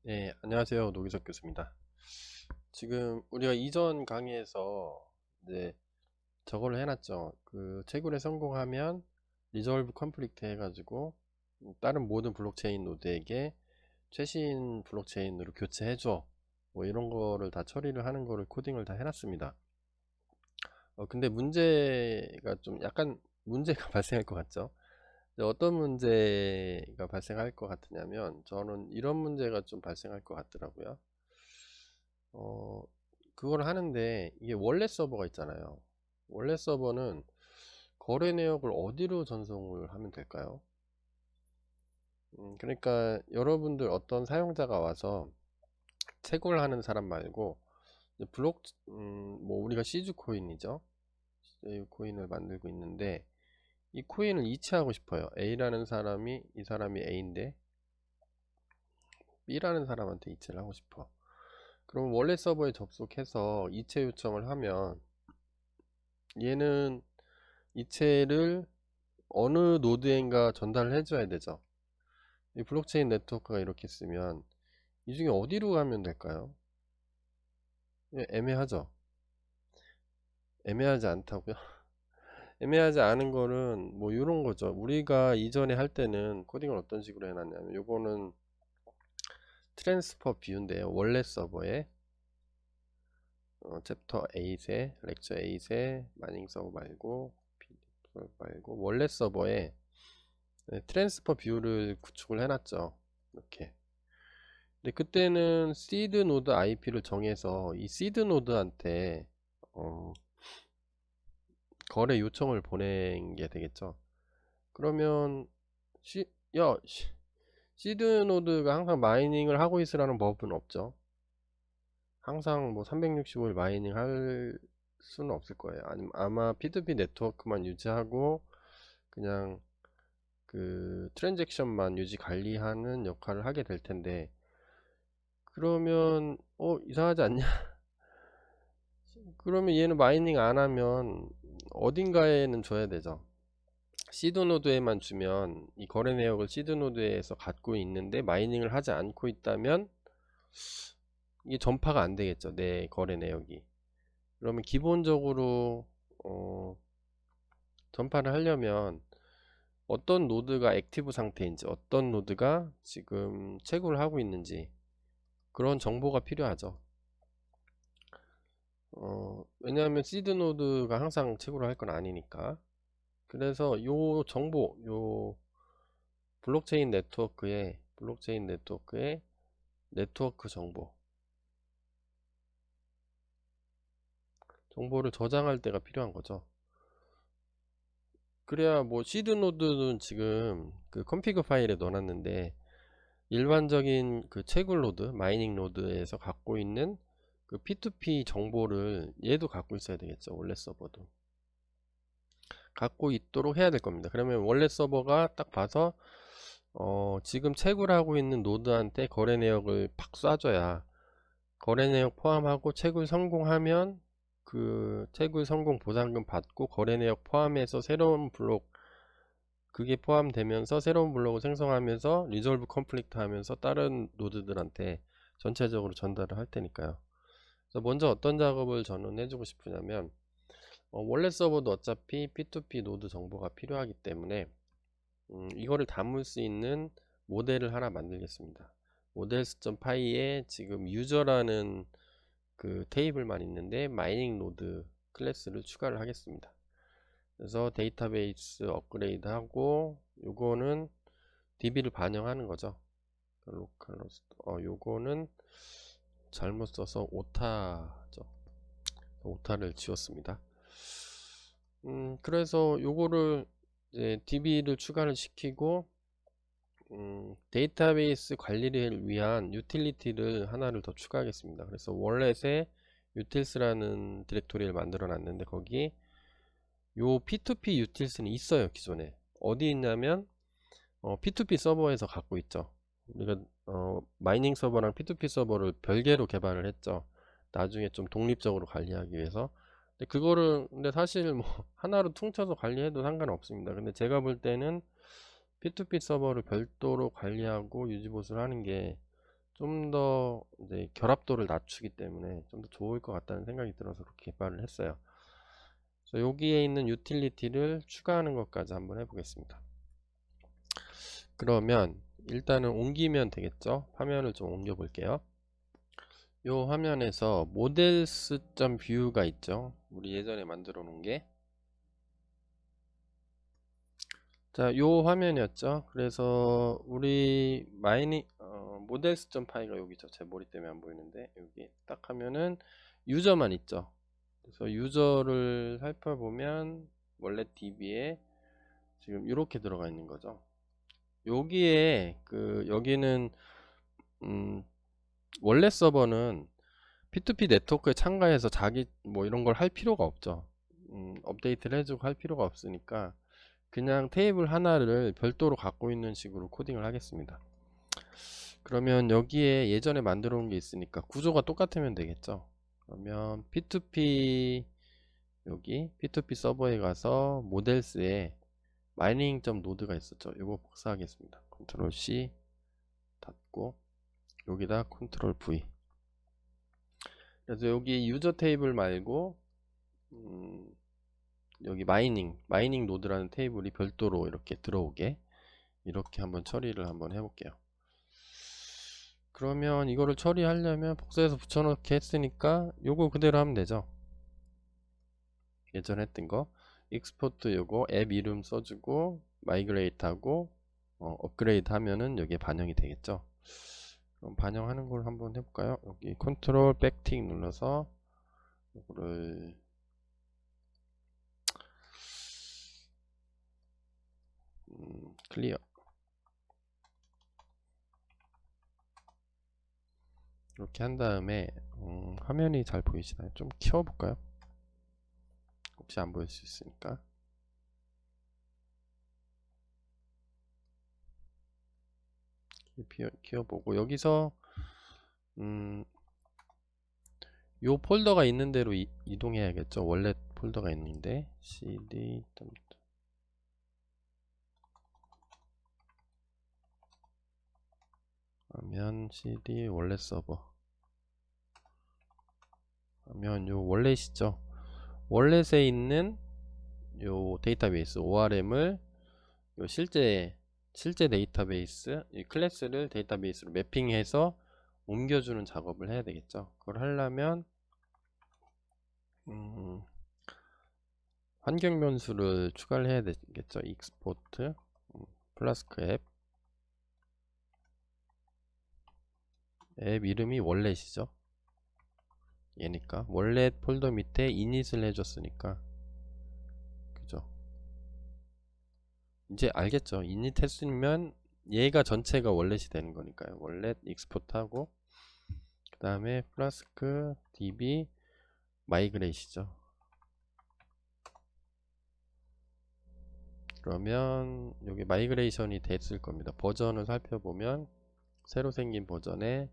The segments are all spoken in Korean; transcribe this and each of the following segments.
네, 안녕하세요. 노기석 교수입니다. 지금 우리가 이전 강의에서 이제 저걸 해놨죠. 그 채굴에 성공하면 리졸브 컴플리트 해가지고 다른 모든 블록체인 노드에게 최신 블록체인으로 교체해줘. 뭐 이런 거를 다 처리를 하는 거를 코딩을 다 해놨습니다. 근데 문제가 좀 약간 문제가 발생할 것 같죠? 근데 어떤 문제가 발생할 것 같으냐면 저는 이런 문제가 좀 발생할 것 같더라고요. 어, 그걸 하는데 이게 원래 서버가 있잖아요. 원래 서버는 거래 내역을 어디로 전송을 하면 될까요? 그러니까 여러분들 어떤 사용자가 와서 채굴 하는 사람 말고 이제 뭐 우리가 시즈 코인이죠. 이 코인을 만들고 있는데 이 코인을 이체하고 싶어요. A라는 사람이 이 사람이 A인데 B라는 사람한테 이체를 하고 싶어. 그럼 원래 서버에 접속해서 이체 요청을 하면 얘는 이체를 어느 노드엔가 전달을 해줘야 되죠. 이 블록체인 네트워크가 이렇게 쓰면 이 중에 어디로 가면 될까요? 애매하죠. 애매하지 않다고요? 애매하지 않은 거는 뭐 이런 거죠. 우리가 이전에 할 때는 코딩을 어떤 식으로 해놨냐면 요거는 트랜스퍼 뷰인데요. 원래 서버에 챕터 8에 렉처 8에 마이닝 서버 말고 원래 서버에 트랜스퍼 뷰를 구축을 해놨죠. 이렇게. 근데 그때는 시드 노드 IP를 정해서 이 시드 노드한테 어, 거래 요청을 보낸 게 되겠죠. 그러면 시, 야 시드 노드가 항상 마이닝을 하고 있으라는 법은 없죠. 항상 뭐 365일 마이닝 할 수는 없을 거예요. 아마 P2P 네트워크만 유지하고 그냥 그 트랜잭션만 유지 관리하는 역할을 하게 될 텐데, 그러면 이상하지 않냐? 그러면 얘는 마이닝 안 하면 어딘가에는 줘야 되죠. 시드 노드에만 주면 이 거래 내역을 시드 노드에서 갖고 있는데 마이닝을 하지 않고 있다면 이게 전파가 안 되겠죠. 내 거래 내역이. 그러면 기본적으로 어, 전파를 하려면 어떤 노드가 액티브 상태인지, 어떤 노드가 지금 채굴을 하고 있는지 그런 정보가 필요하죠. 왜냐하면 시드 노드가 항상 채굴을 할 건 아니니까. 그래서 요 정보, 요 블록체인 네트워크의 네트워크 정보를 저장할 때가 필요한 거죠. 그래야 뭐 시드 노드는 지금 그 컨피그 파일에 넣어놨는데 일반적인 그 채굴 노드, 마이닝 노드에서 갖고 있는 그 P2P 정보를 얘도 갖고 있어야 되겠죠. 원래 서버도 갖고 있도록 해야 될 겁니다. 그러면 원래 서버가 딱 봐서 지금 채굴하고 있는 노드한테 거래 내역을 팍 쏴줘야 거래 내역 포함하고 채굴 성공하면 그 채굴 성공 보상금 받고 거래 내역 포함해서 새로운 블록, 그게 포함되면서 새로운 블록을 생성하면서 리졸브 컴플리트 하면서 다른 노드들한테 전체적으로 전달을 할 테니까요. 그래서 먼저 어떤 작업을 저는 해주고 싶으냐면 원래 서버도 어차피 P2P 노드 정보가 필요하기 때문에 이거를 담을 수 있는 모델을 하나 만들겠습니다. models.py에 지금 유저라는 그 테이블만 있는데 마이닝 노드 클래스를 추가를 하겠습니다. 그래서 데이터베이스 업그레이드 하고 요거는 DB를 반영하는 거죠. 로컬로스트 요거는 잘못 써서 오타죠. 오타를 지웠습니다. 그래서 요거를 이제 DB를 추가를 시키고 데이터베이스 관리를 위한 유틸리티를 하나를 더 추가하겠습니다. 그래서 월렛에 유틸스라는 디렉토리를 만들어 놨는데 거기 요 P2P 유틸스는 있어요. 기존에 어디 있냐면 P2P 서버에서 갖고 있죠. 우리가 마이닝 서버랑 P2P 서버를 별개로 개발을 했죠. 나중에 좀 독립적으로 관리하기 위해서. 근데 사실 뭐 하나로 퉁쳐서 관리해도 상관없습니다. 근데 제가 볼 때는 P2P 서버를 별도로 관리하고 유지보수를 하는 게 좀 더 이제 결합도를 낮추기 때문에 좀 더 좋을 것 같다는 생각이 들어서 그렇게 개발을 했어요. 그래서 여기에 있는 유틸리티를 추가하는 것까지 한번 해보겠습니다. 그러면 일단은 옮기면 되겠죠. 화면을 좀 옮겨 볼게요. 요 화면에서 models.view가 있죠. 우리 예전에 만들어 놓은 게. 자, 요 화면이었죠. 그래서 우리 models.py가 여기죠. 제 머리 때문에 안 보이는데 여기 딱 하면은 유저만 있죠. 그래서 유저를 살펴보면 원래 DB에 지금 이렇게 들어가 있는 거죠. 여기에 여기는 원래 서버는 P2P 네트워크에 참가해서 자기 뭐 이런 걸 할 필요가 없죠. 업데이트를 해주고 할 필요가 없으니까 그냥 테이블 하나를 별도로 갖고 있는 식으로 코딩을 하겠습니다. 그러면 여기에 예전에 만들어 놓은 게 있으니까 구조가 똑같으면 되겠죠. 그러면 P2P 여기 P2P 서버에 가서 모델스에 마이닝.노드가 있었죠. 이거 복사하겠습니다. 컨트롤 C 닫고 여기다 컨트롤 V. 그래서 여기 유저 테이블 말고 여기 마이닝 노드라는 테이블이 별도로 이렇게 들어오게 이렇게 한번 처리를 한번 해볼게요. 그러면 이거를 처리하려면 복사해서 붙여넣기 했으니까 요거 그대로 하면 되죠. 예전에 했던 거 익스포트 요거 앱 이름 써주고 마이그레이트 하고 업그레이드 하면은 여기에 반영이 되겠죠. 그럼 반영하는 걸 한번 해볼까요? 여기 컨트롤 백틱 눌러서 이거를 클리어 이렇게 한 다음에 화면이 잘 보이시나요? 좀 키워볼까요? 혹시 안 보일 수 있으니까 키워보고 여기서 요 폴더가 있는 대로 이동해야겠죠. 원래 폴더가 있는데 cd 하면 cd 원래 서버 하면 요 원래시죠. 원래에 있는 요 데이터베이스 ORM을 요 실제 데이터베이스 이 클래스를 데이터베이스로 매핑해서 옮겨주는 작업을 해야 되겠죠. 그걸 하려면 환경 변수를 추가를 해야 되겠죠. 익스포트 플라스크 앱 이름이 원래시죠. 얘니까 원래 폴더 밑에 이닛을 해줬으니까 그죠. 이제 알겠죠. 이닛 했으면 얘가 전체가 원래시 되는 거니까요. 원래 익스포트 하고 그 다음에 플라스크 db 마이그레이시죠. 그러면 여기 마이그레이션이 됐을 겁니다. 버전을 살펴보면 새로 생긴 버전에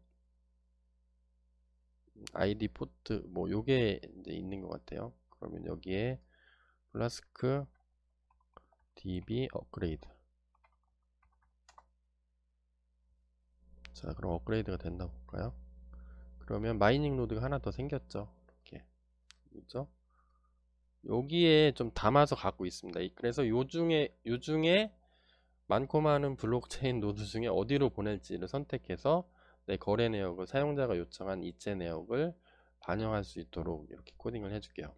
ID 포트 뭐 요게 이제 있는 것 같아요. 그러면 여기에 플라스크 db 업그레이드. 자, 그럼 업그레이드가 됐나 볼까요? 그러면 마이닝 노드가 하나 더 생겼죠. 이렇게 그죠? 여기에 좀 담아서 갖고 있습니다. 그래서 요중에 많고 많은 블록체인 노드 중에 어디로 보낼지를 선택해서 내 거래 내역을 사용자가 요청한 이체 내역을 반영할 수 있도록 이렇게 코딩을 해줄게요.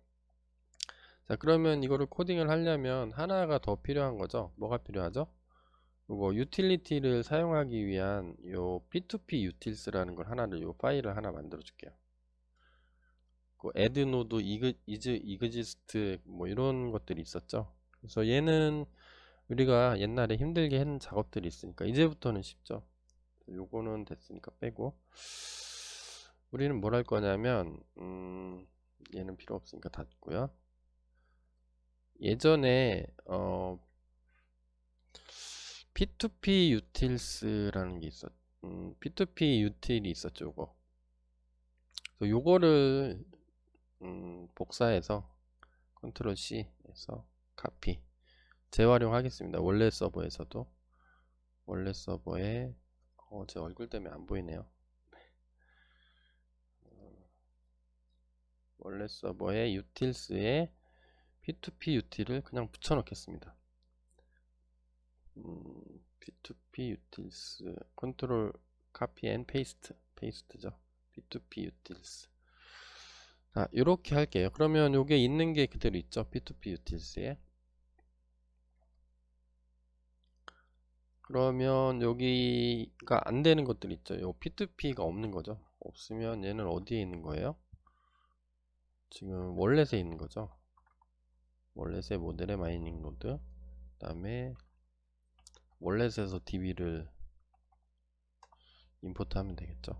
자, 그러면 이거를 코딩을 하려면 하나가 더 필요한 거죠. 뭐가 필요하죠? 이거 유틸리티를 사용하기 위한 요 P2P utils라는 걸 하나를 요 파일을 하나 만들어 줄게요. add node exist 뭐 이런 것들이 있었죠. 그래서 얘는 우리가 옛날에 힘들게 했는 작업들이 있으니까 이제부터는 쉽죠. 요거는 됐으니까 빼고 우리는 뭘 할 거냐면 얘는 필요 없으니까 닫고요. 예전에 P2P utils라는 게 P2P util이 있었죠. 요거. 요거를 복사해서 컨트롤 C 해서 카피 재활용하겠습니다. 원래 서버에서도 원래 서버에 제 얼굴 때문에 안 보이네요. 원래 서버에 utils에 p2p util을 그냥 붙여 넣겠습니다. p2p utils 컨트롤 카피 앤 페이스트죠. p2p utils. 자, 이렇게 할게요. 그러면 요게 있는 게 그대로 있죠. p2p utils에. 그러면 여기가 안 되는 것들 있죠. 요 p2p가 없는 거죠. 없으면 얘는 어디에 있는 거예요? 지금 월렛에 있는 거죠. 월렛의 모델의 마이닝 노드, 그 다음에 월렛에서 DB를 임포트 하면 되겠죠.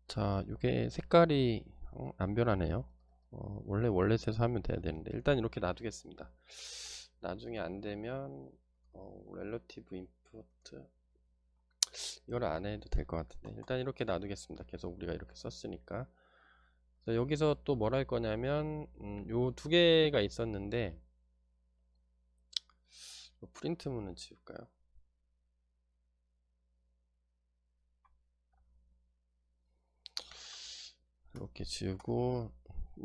자, 이게 색깔이 안 변하네요. 원래 월렛에서 하면 돼야 되는데 일단 이렇게 놔두겠습니다. 나중에 안 되면 relative input 이걸 안 해도 될 것 같은데 일단 이렇게 놔두겠습니다. 계속 우리가 이렇게 썼으니까. 그래서 여기서 또 뭘 할 거냐면 요 두 개가 있었는데 프린트문은 지울까요? 이렇게 지우고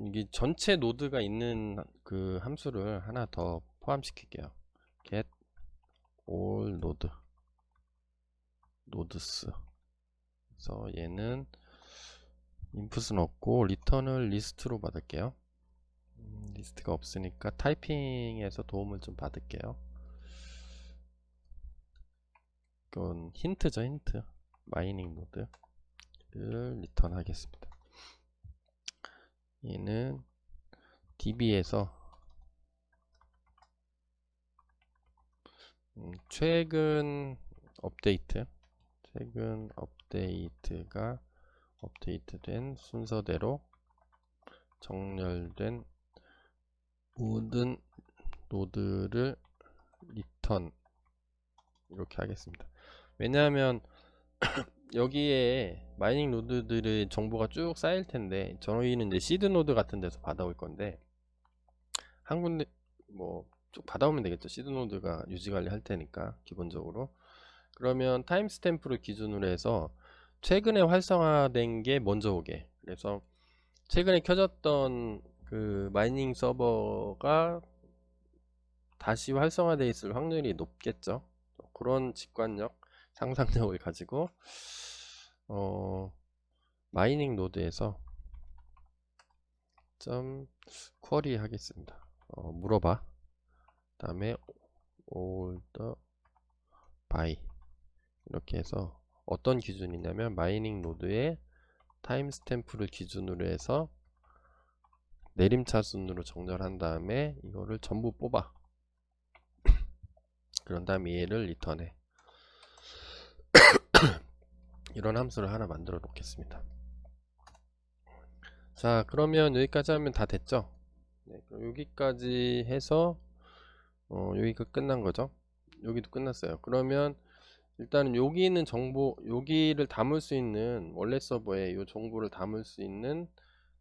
이게 전체 노드가 있는 그 함수를 하나 더 포함시킬게요. get all nodes. 그래서 얘는 인풋은 없고 리턴을 리스트로 받을게요. 리스트가 없으니까 타이핑에서 도움을 좀 받을게요. 이건 힌트죠, 힌트. 마이닝 노드를 리턴 하겠습니다. 얘는 db에서 최근 업데이트가 업데이트된 순서대로 정렬된 모든 노드를 리턴 이렇게 하겠습니다. 왜냐하면 여기에 마이닝 노드들의 정보가 쭉 쌓일 텐데 저희는 이제 시드 노드 같은 데서 받아올 건데 한 군데 뭐 쭉 받아오면 되겠죠. 시드 노드가 유지 관리 할 테니까 기본적으로. 그러면 타임스탬프를 기준으로 해서 최근에 활성화된 게 먼저 오게. 그래서 최근에 켜졌던 그 마이닝 서버가 다시 활성화되어 있을 확률이 높겠죠. 그런 직관력, 상상력을 가지고 마이닝 노드에서 점 쿼리 하겠습니다. 물어봐. 다음에 all the by 이렇게 해서 어떤 기준이냐면 마이닝 노드의 타임스탬프를 기준으로 해서 내림차순으로 정렬한 다음에 이거를 전부 뽑아. 그런 다음에 얘를 리턴해. 이런 함수를 하나 만들어 놓겠습니다. 자, 그러면 여기까지 하면 다 됐죠? 네, 그럼 여기까지 해서 여기가 끝난 거죠? 여기도 끝났어요. 그러면 일단은 여기 있는 정보, 여기를 담을 수 있는 원래 서버에 이 정보를 담을 수 있는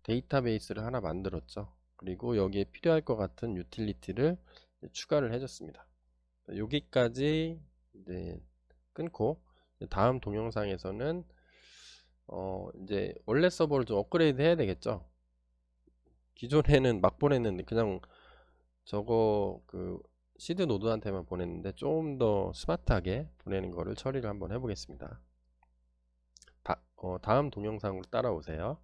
데이터베이스를 하나 만들었죠. 그리고 여기에 필요할 것 같은 유틸리티를 추가를 해줬습니다. 여기까지 이제 끊고 다음 동영상에서는 이제 원래 서버를 좀 업그레이드 해야 되겠죠. 기존에는 막 보냈는데 그냥 저거 그 시드 노드한테만 보냈는데 좀 더 스마트하게 보내는 거를 처리를 한번 해보겠습니다. 다음 동영상으로 따라오세요.